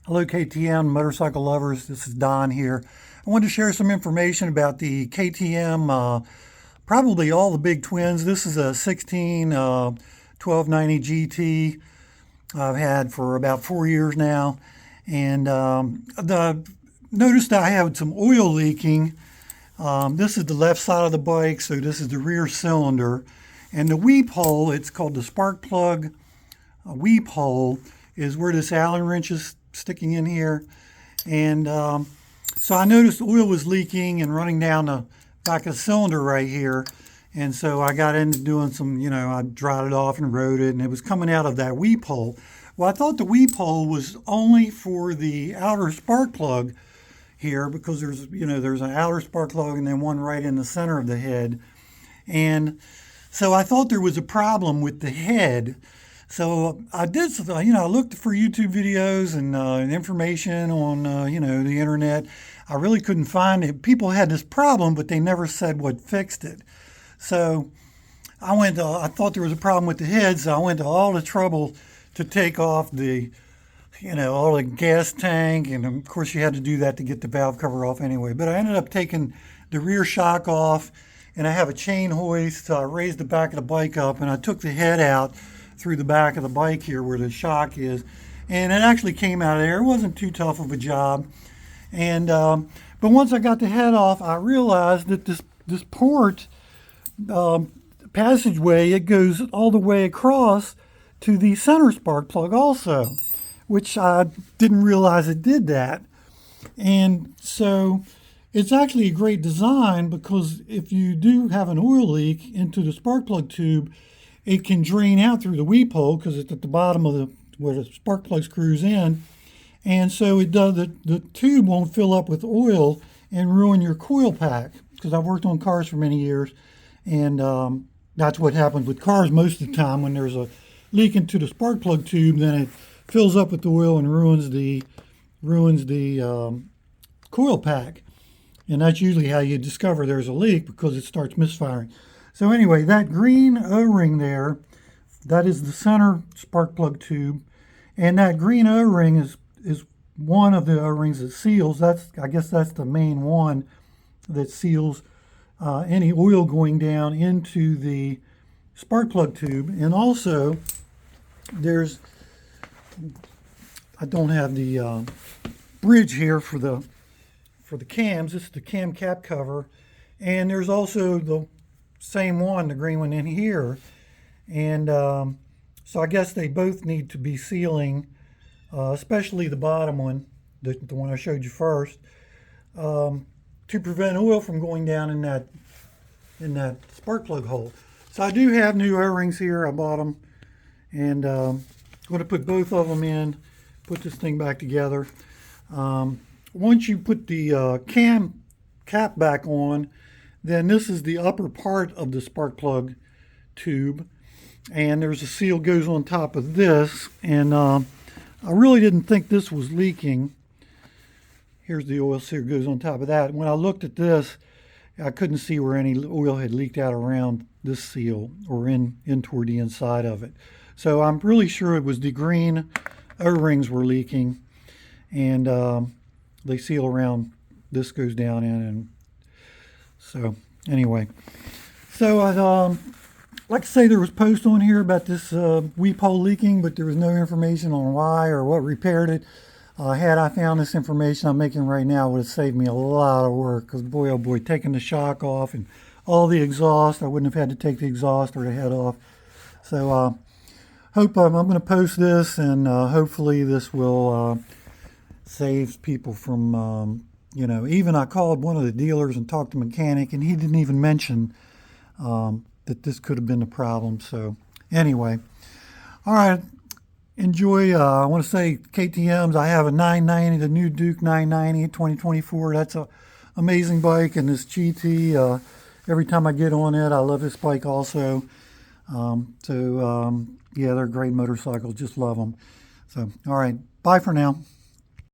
Hello KTM motorcycle lovers, this is Don here. I wanted to share some information about the KTM, probably all the big twins. This is a 16 1290 GT I've had for about 4 years now. And noticed that I had some oil leaking. This is the left side of the bike, so this is the rear cylinder. And the weep hole, it's called the spark plug weep hole, is where this Allen wrench is sticking in here. And so I noticed oil was leaking and running down the back of the cylinder right here. And so I got into doing some, I dried it off and rode it, and it was coming out of that weep hole. Well, I thought the weep hole was only for the outer spark plug here, because there's an outer spark plug and then one right in the center of the head. And so I thought there was a problem with the head. So I did, I looked for YouTube videos and information on, the internet. I really couldn't find it. People had this problem, but they never said what fixed it. So I thought there was a problem with the head, so I went to all the trouble to take off all the gas tank. And of course you had to do that to get the valve cover off anyway. But I ended up taking the rear shock off, and I have a chain hoist. So I raised the back of the bike up and I took the head out through the back of the bike here where the shock is, and it actually came out of there. It wasn't too tough of a job. And but once I got the head off, I realized that this port passageway, it goes all the way across to the center spark plug also, which I didn't realize it did that. And so it's actually a great design, because if you do have an oil leak into the spark plug tube, it can drain out through the weep hole, because it's at the bottom of where the spark plug screws in. And so it does, the tube won't fill up with oil and ruin your coil pack, because I've worked on cars for many years. And that's what happens with cars most of the time. When there's a leak into the spark plug tube, then it fills up with oil and ruins the coil pack. And that's usually how you discover there's a leak, because it starts misfiring. So anyway, that green O-ring there, that is the center spark plug tube. And that green O-ring is one of the O-rings that seals. I guess that's the main one that seals any oil going down into the spark plug tube. And also, I don't have the bridge here for the cams. This is the cam cap cover. And there's also the same one, the green one in here. And so I guess they both need to be sealing, especially the bottom one, the one I showed you first, to prevent oil from going down in that spark plug hole. So I do have new O-rings here. I bought them, and I'm going to put both of them in, put this thing back together. Once you put the cam cap back on, then this is the upper part of the spark plug tube, and there's a seal goes on top of this. And I really didn't think this was leaking. Here's the oil seal goes on top of that. When I looked at this, I couldn't see where any oil had leaked out around this seal or in toward the inside of it. So I'm really sure it was the green O-rings were leaking, and they seal around, this goes down in. And so anyway, so I'd like to say there was post on here about this weep hole leaking, but there was no information on why or what repaired it. Had I found this information I'm making right now, it would have saved me a lot of work, because boy, oh boy, taking the shock off and all the exhaust, I wouldn't have had to take the exhaust or the head off. So hope I'm going to post this, and hopefully this will save people from even I called one of the dealers and talked to the mechanic, and he didn't even mention that this could have been the problem. So anyway, all right, enjoy. I want to say KTM's, I have a 990, the new Duke 990 2024. That's a amazing bike. And this GT, every time I get on it, I love this bike also. Yeah, they're great motorcycles, just love them. So all right, bye for now.